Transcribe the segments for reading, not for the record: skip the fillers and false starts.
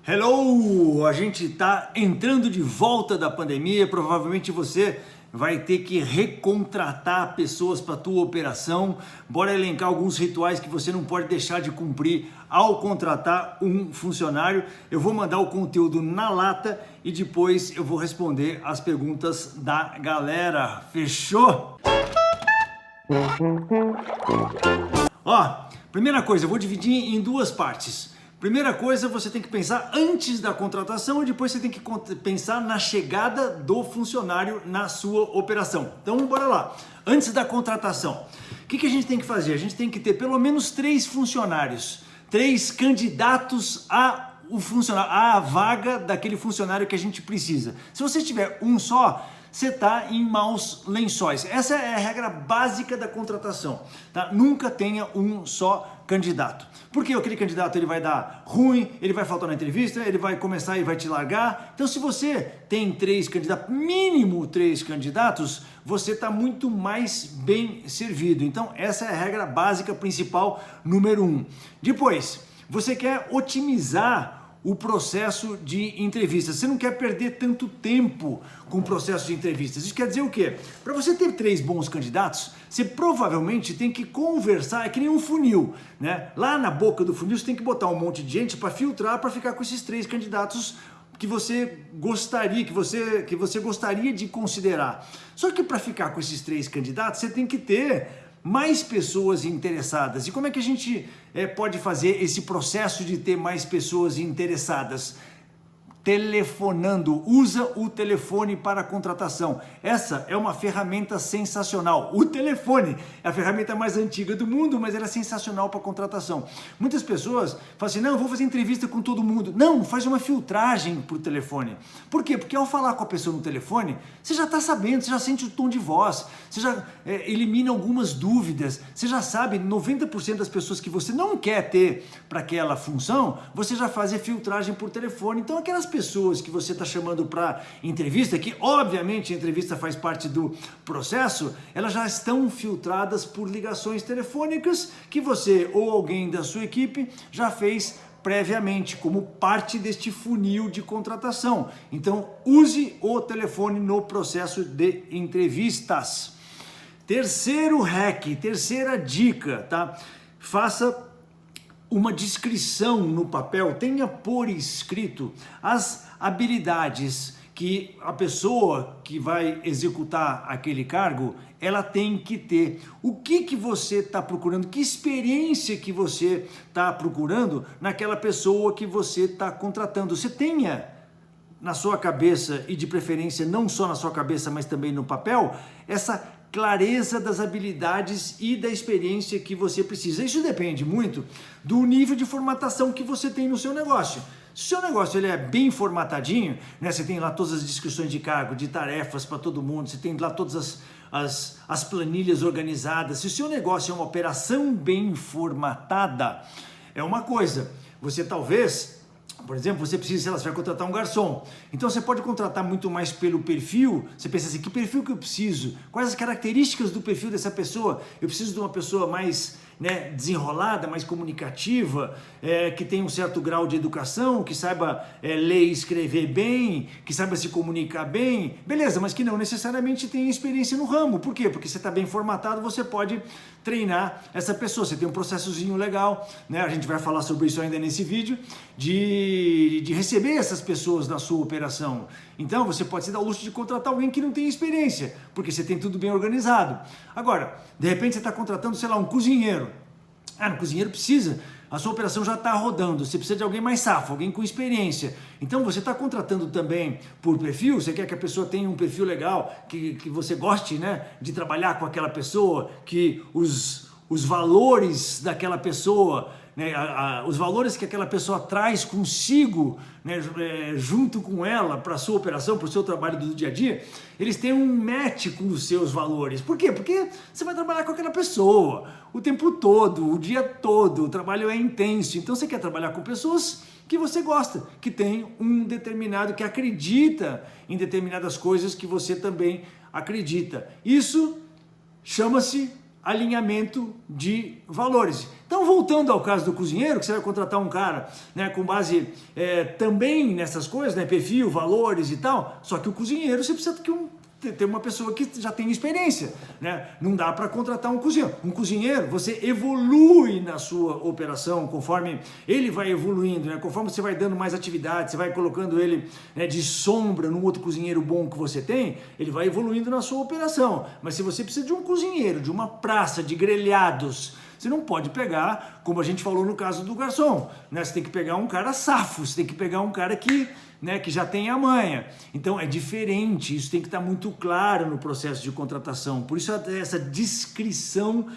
Hello! A gente está entrando de volta da pandemia, provavelmente você vai ter que recontratar pessoas para a tua operação. Bora elencar alguns rituais que você não pode deixar de cumprir ao contratar um funcionário. Eu vou mandar o conteúdo na lata e depois eu vou responder as perguntas da galera. Fechou? Ó, primeira coisa, eu vou dividir em duas partes. Primeira coisa, você tem que pensar antes da contratação e depois você tem que pensar na chegada do funcionário na sua operação. Então, bora lá. Antes da contratação, o que a gente tem que fazer? A gente tem que ter pelo menos 3 funcionários, 3 candidatos à vaga daquele funcionário que a gente precisa. Se você tiver um só, você está em maus lençóis. Essa é a regra básica da contratação, tá? Nunca tenha um só candidato. Porque aquele candidato ele vai dar ruim, ele vai faltar na entrevista, ele vai começar e vai te largar. Então, se você tem 3 candidatos, mínimo 3 candidatos, você está muito mais bem servido. Então, essa é a regra básica principal número 1. Depois, você quer otimizar o processo de entrevistas. Você não quer perder tanto tempo com o processo de entrevistas. Isso quer dizer o quê? Para você ter 3 bons candidatos, você provavelmente tem que conversar, é que nem um funil, né? Lá na boca do funil você tem que botar um monte de gente para filtrar, para ficar com esses 3 candidatos que você gostaria, que você gostaria de considerar. Só que para ficar com esses 3 candidatos, você tem que ter mais pessoas interessadas. E como é que a gente pode fazer esse processo de ter mais pessoas interessadas? Telefonando, usa o telefone para a contratação. Essa é uma ferramenta sensacional. O telefone é a ferramenta mais antiga do mundo, mas ela é sensacional para a contratação. Muitas pessoas falam assim, não, eu vou fazer entrevista com todo mundo. Não, faz uma filtragem por telefone. Por quê? Porque ao falar com a pessoa no telefone, você já está sabendo, você já sente o tom de voz, você já elimina algumas dúvidas, você já sabe 90% das pessoas que você não quer ter para aquela função, você já faz a filtragem por telefone. Então aquelas pessoas que você está chamando para entrevista, que obviamente a entrevista faz parte do processo, elas já estão filtradas por ligações telefônicas que você ou alguém da sua equipe já fez previamente, como parte deste funil de contratação. Então, use o telefone no processo de entrevistas. Terceiro hack, terceira dica, tá? Faça uma descrição no papel, tenha por escrito as habilidades que a pessoa que vai executar aquele cargo, ela tem que ter. O que você está procurando, que experiência que você está procurando naquela pessoa que você está contratando. Você tenha na sua cabeça, e de preferência não só na sua cabeça, mas também no papel, essa clareza das habilidades e da experiência que você precisa. Isso depende muito do nível de formatação que você tem no seu negócio. Se o seu negócio ele é bem formatadinho, né, você tem lá todas as descrições de cargo, de tarefas para todo mundo, você tem lá todas as planilhas organizadas. Se o seu negócio é uma operação bem formatada, é uma coisa. Você talvez... Por exemplo, você precisa, sei lá, você vai contratar um garçom. Então você pode contratar muito mais pelo perfil. Você pensa assim, que perfil que eu preciso? Quais as características do perfil dessa pessoa? Eu preciso de uma pessoa mais desenrolada, mais comunicativa, que tenha um certo grau de educação, que saiba ler e escrever bem, que saiba se comunicar bem. Beleza, mas que não necessariamente tenha experiência no ramo. Por quê? Porque você está bem formatado, você pode treinar essa pessoa. Você tem um processozinho legal, né? A gente vai falar sobre isso ainda nesse vídeo, de receber essas pessoas na sua operação. Então você pode se dar o luxo de contratar alguém que não tem experiência, porque você tem tudo bem organizado. Agora, de repente você está contratando, sei lá, um cozinheiro. No cozinheiro precisa, a sua operação já está rodando, você precisa de alguém mais safo, alguém com experiência. Então você está contratando também por perfil, você quer que a pessoa tenha um perfil legal, que você goste, né, de trabalhar com aquela pessoa, que os valores daquela pessoa, né, os valores que aquela pessoa traz consigo, né, junto com ela para a sua operação, para o seu trabalho do dia a dia, eles têm um match com os seus valores. Por quê? Porque você vai trabalhar com aquela pessoa o tempo todo, o dia todo, o trabalho é intenso, então você quer trabalhar com pessoas que você gosta, que tem um determinado, que acredita em determinadas coisas que você também acredita. Isso chama-se alinhamento de valores. Então, voltando ao caso do cozinheiro, que você vai contratar um cara, né, com base também nessas coisas, né, perfil, valores e tal, só que o cozinheiro você precisa ter uma pessoa que já tem experiência, né? Não dá para contratar um cozinheiro. Um cozinheiro, você evolui na sua operação conforme ele vai evoluindo, né? Conforme você vai dando mais atividade, você vai colocando ele, né, de sombra num outro cozinheiro bom que você tem, ele vai evoluindo na sua operação. Mas se você precisa de um cozinheiro, de uma praça de grelhados, você não pode pegar, como a gente falou no caso do garçom, né? Você tem que pegar um cara safo, você tem que pegar um cara que, né, que já tem a manha. Então é diferente, isso tem que estar muito claro no processo de contratação. Por isso essa descrição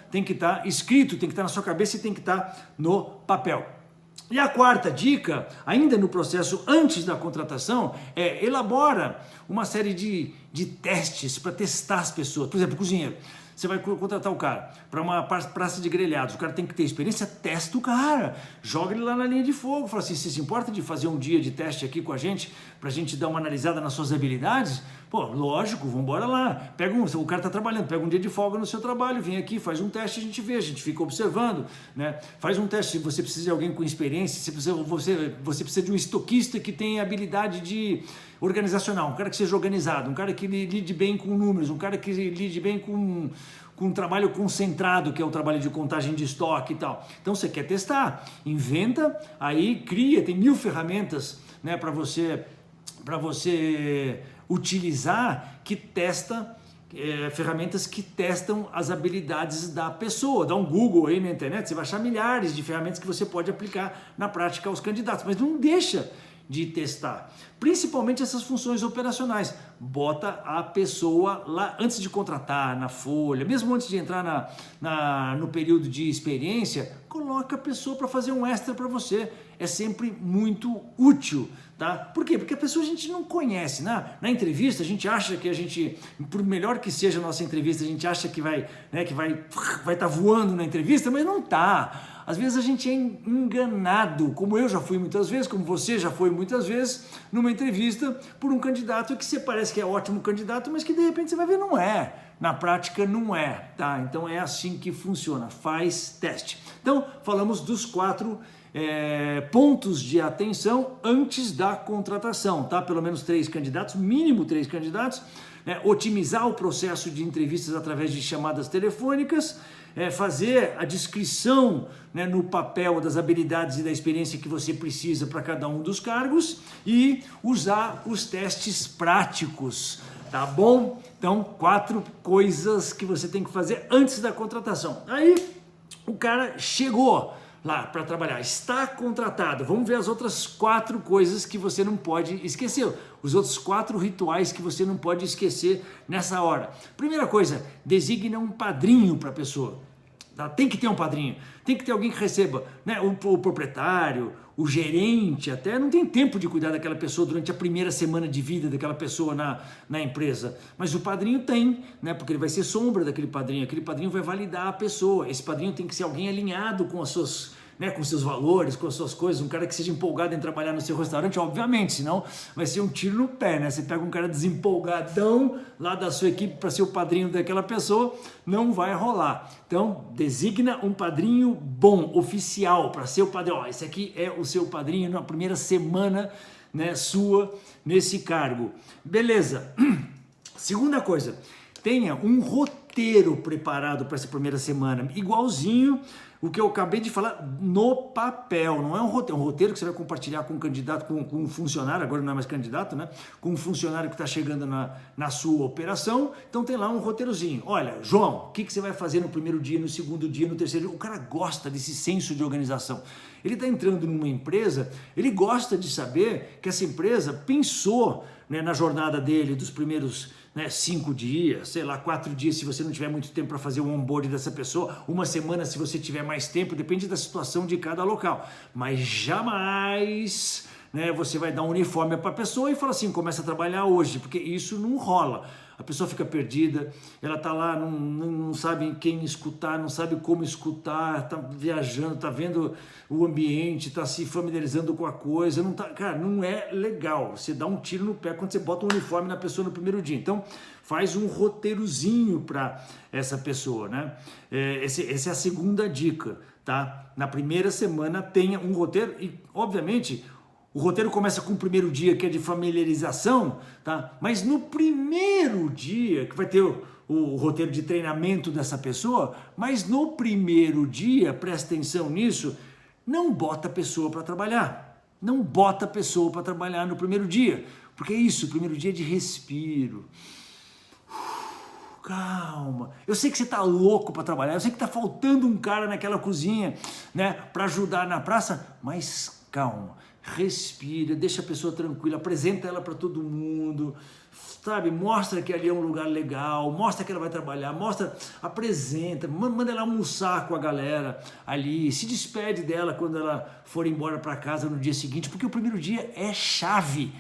tem que estar escrito, tem que estar na sua cabeça e tem que estar no papel. E a quarta dica, ainda no processo antes da contratação, elabora uma série de testes para testar as pessoas. Por exemplo, cozinheiro. Você vai contratar o cara para uma praça de grelhados, o cara tem que ter experiência, testa o cara, joga ele lá na linha de fogo, fala assim, você se importa de fazer um dia de teste aqui com a gente, para a gente dar uma analisada nas suas habilidades? Pô, lógico, vamos embora lá, o cara está trabalhando, pega um dia de folga no seu trabalho, vem aqui, faz um teste, a gente vê, a gente fica observando, né? Faz um teste, se você precisa de alguém com experiência, você precisa de um estoquista que tem habilidade de organizacional, um cara que seja organizado, um cara que lide bem com números, um cara que lide bem com um trabalho concentrado, que é o trabalho de contagem de estoque e tal. Então você quer testar, inventa, aí cria, tem 1000 ferramentas, né, para você utilizar que testa, ferramentas que testam as habilidades da pessoa. Dá um Google aí na internet, você vai achar milhares de ferramentas que você pode aplicar na prática aos candidatos, mas não deixa de testar, principalmente essas funções operacionais. Bota a pessoa lá antes de contratar, na folha, mesmo antes de entrar no período de experiência, coloca a pessoa para fazer um extra para você. É sempre muito útil, tá? Por quê? Porque a pessoa a gente não conhece, né? Na entrevista a gente acha que por melhor que seja a nossa entrevista, a gente acha que vai estar voando na entrevista, mas não tá. Às vezes a gente é enganado, como eu já fui muitas vezes, como você já foi muitas vezes, numa entrevista por um candidato que você parece que é ótimo candidato, mas que de repente você vai ver não é. Na prática não é, tá? Então é assim que funciona, faz teste. Então falamos dos 4 pontos de atenção antes da contratação, tá? Pelo menos 3 candidatos, mínimo 3 candidatos, né? Otimizar o processo de entrevistas através de chamadas telefônicas, fazer a descrição, né, no papel das habilidades e da experiência que você precisa para cada um dos cargos e usar os testes práticos, tá bom? Então, 4 coisas que você tem que fazer antes da contratação. Aí, o cara chegou lá para trabalhar, está contratado. Vamos ver as outras 4 coisas que você não pode esquecer, os outros 4 rituais que você não pode esquecer nessa hora. Primeira coisa, designa um padrinho para a pessoa. Tá? Tem que ter um padrinho, tem que ter alguém que receba, né? O proprietário, o gerente até não tem tempo de cuidar daquela pessoa durante a primeira semana de vida daquela pessoa na empresa, mas o padrinho tem, né? Porque ele vai ser sombra daquele padrinho, aquele padrinho vai validar a pessoa, esse padrinho tem que ser alguém alinhado com as suas, né, com seus valores, com as suas coisas, um cara que seja empolgado em trabalhar no seu restaurante, obviamente, senão vai ser um tiro no pé, né? Você pega um cara desempolgadão lá da sua equipe para ser o padrinho daquela pessoa, não vai rolar. Então, designa um padrinho bom, oficial, para ser o padrinho. Ó, esse aqui é o seu padrinho na primeira semana, né, sua nesse cargo. Beleza. Segunda coisa, tenha um roteiro preparado para essa primeira semana, igualzinho o que eu acabei de falar no papel. Não é um roteiro que você vai compartilhar com um candidato, com um funcionário, agora não é mais candidato, né? Com um funcionário que está chegando na sua operação. Então tem lá um roteirozinho. Olha, João, o que você vai fazer no primeiro dia, no segundo dia, no terceiro dia? O cara gosta desse senso de organização. Ele está entrando numa empresa, ele gosta de saber que essa empresa pensou, né, na jornada dele dos primeiros, né, 5 dias, sei lá, 4 dias se você não tiver muito tempo para fazer o onboard dessa pessoa, 1 semana se você tiver mais tempo, depende da situação de cada local, mas jamais, né, você vai dar um uniforme para a pessoa e falar assim, começa a trabalhar hoje, porque isso não rola. a pessoa fica perdida, ela tá lá, não sabe quem escutar, não sabe como escutar, tá viajando, tá vendo o ambiente, tá se familiarizando com a coisa, não tá, cara, não é legal. Você dá um tiro no pé quando você bota um uniforme na pessoa no primeiro dia. Então, faz um roteirozinho para essa pessoa, né? Essa é a segunda dica, tá? Na primeira semana tenha um roteiro e, obviamente, o roteiro começa com o primeiro dia, que é de familiarização, tá? Mas no primeiro dia, que vai ter o roteiro de treinamento dessa pessoa, mas no primeiro dia, presta atenção nisso, não bota a pessoa para trabalhar. Não bota a pessoa para trabalhar no primeiro dia, porque é isso, o primeiro dia é de respiro. Calma, eu sei que você tá louco para trabalhar, eu sei que tá faltando um cara naquela cozinha, né, para ajudar na praça, mas calma, respira, deixa a pessoa tranquila, apresenta ela para todo mundo, sabe, mostra que ali é um lugar legal, mostra que ela vai trabalhar, mostra, apresenta, manda ela almoçar com a galera ali, se despede dela quando ela for embora para casa no dia seguinte, porque o primeiro dia é chave.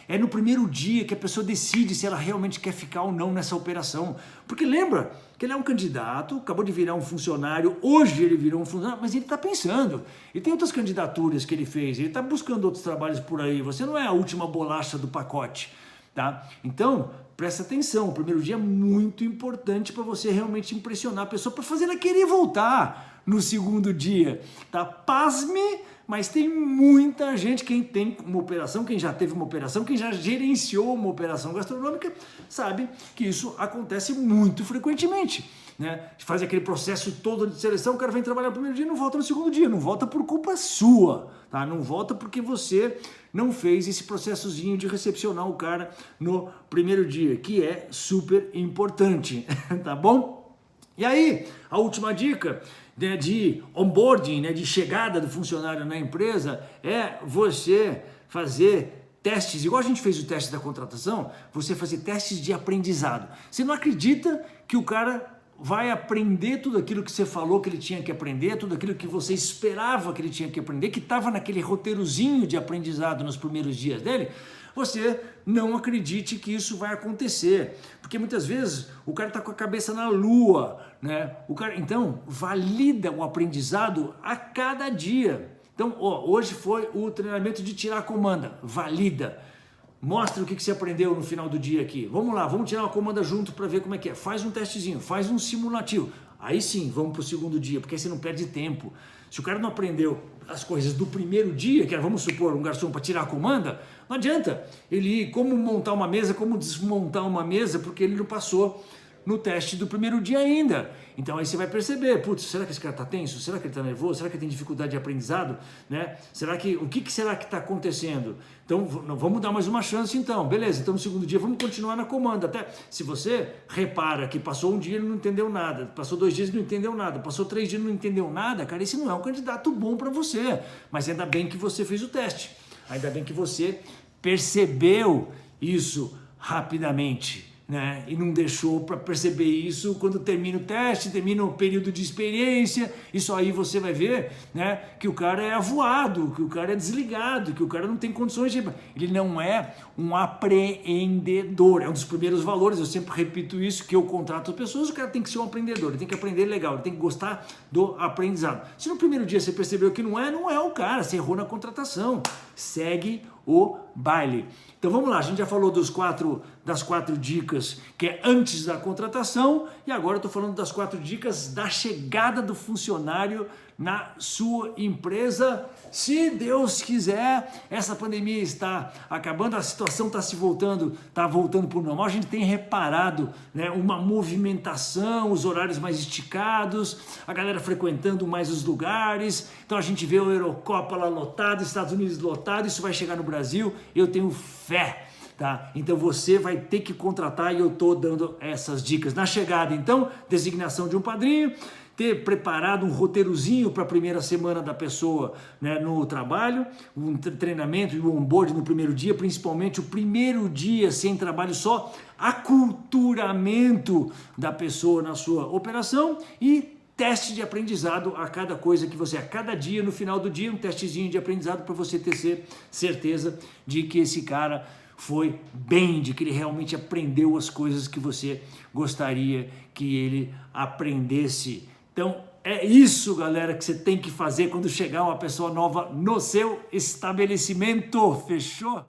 É no primeiro dia que a pessoa decide se ela realmente quer ficar ou não nessa operação. Porque lembra que ele é um candidato, acabou de virar um funcionário, hoje ele virou um funcionário, mas ele está pensando. Ele tem outras candidaturas que ele fez, ele está buscando outros trabalhos por aí. Você não é a última bolacha do pacote, tá? Então, presta atenção, o primeiro dia é muito importante para você realmente impressionar a pessoa, para fazer ela querer voltar no segundo dia, tá? Pasme, mas tem muita gente, quem tem uma operação, quem já teve uma operação, quem já gerenciou uma operação gastronômica, sabe que isso acontece muito frequentemente, né? Faz aquele processo todo de seleção, o cara vem trabalhar no primeiro dia e não volta no segundo dia, não volta por culpa sua, tá? Não volta porque você não fez esse processozinho de recepcionar o cara no primeiro dia, que é super importante, tá bom? E aí, a última dica, né, de onboarding, né, de chegada do funcionário na empresa, é você fazer testes, igual a gente fez o teste da contratação, você fazer testes de aprendizado. Você não acredita que o cara vai aprender tudo aquilo que você falou que ele tinha que aprender, tudo aquilo que você esperava que ele tinha que aprender, que estava naquele roteirozinho de aprendizado nos primeiros dias dele? Você não acredite que isso vai acontecer, porque muitas vezes o cara está com a cabeça na lua, né? Então, valida o aprendizado a cada dia. Então, hoje foi o treinamento de tirar a comanda, valida. Mostra o que você aprendeu no final do dia aqui. Vamos lá, vamos tirar uma comanda junto para ver como é que é. Faz um testezinho, faz um simulativo. Aí sim, vamos para o segundo dia, porque aí você não perde tempo. Se o cara não aprendeu as coisas do primeiro dia, que era, vamos supor, um garçom para tirar a comanda, não adianta ele ir como montar uma mesa, como desmontar uma mesa, porque ele não passou no teste do primeiro dia ainda. Então aí você vai perceber, putz, será que esse cara está tenso? Será que ele está nervoso? Será que ele tem dificuldade de aprendizado? Né? O que será que está acontecendo? Então vamos dar mais uma chance então, beleza, então no segundo dia vamos continuar na comanda, até se você repara que passou um dia e não entendeu nada, passou 2 dias e não entendeu nada, passou 3 dias e não entendeu nada, cara, esse não é um candidato bom para você, mas ainda bem que você fez o teste, ainda bem que você percebeu isso rapidamente, né? E não deixou para perceber isso quando termina o teste, termina o período de experiência, e só aí você vai ver, né, que o cara é avoado, que o cara é desligado, que o cara não tem condições de... Ele não é um apreendedor, é um dos primeiros valores, eu sempre repito isso, que eu contrato as pessoas, o cara tem que ser um aprendedor, ele tem que aprender legal, ele tem que gostar do aprendizado. Se no primeiro dia você percebeu que não é o cara, você errou na contratação, segue o baile. Então vamos lá, a gente já falou das 4 dicas que é antes da contratação e agora eu estou falando das 4 dicas da chegada do funcionário na sua empresa. Se Deus quiser, essa pandemia está acabando, a situação está voltando para o normal. A gente tem reparado, né, uma movimentação, os horários mais esticados, a galera frequentando mais os lugares. Então a gente vê o Eurocopa lá lotado, Estados Unidos lotado, isso vai chegar no Brasil, eu tenho fé. Tá? Então você vai ter que contratar e eu estou dando essas dicas. Na chegada, então, designação de um padrinho, ter preparado um roteirozinho para a primeira semana da pessoa, né, no trabalho, um treinamento e um onboard no primeiro dia, principalmente o primeiro dia sem trabalho só, aculturamento da pessoa na sua operação e teste de aprendizado a cada coisa que você, a cada dia, no final do dia, um testezinho de aprendizado para você ter certeza de que esse cara foi bem, de que ele realmente aprendeu as coisas que você gostaria que ele aprendesse. Então é isso, galera, que você tem que fazer quando chegar uma pessoa nova no seu estabelecimento. Fechou?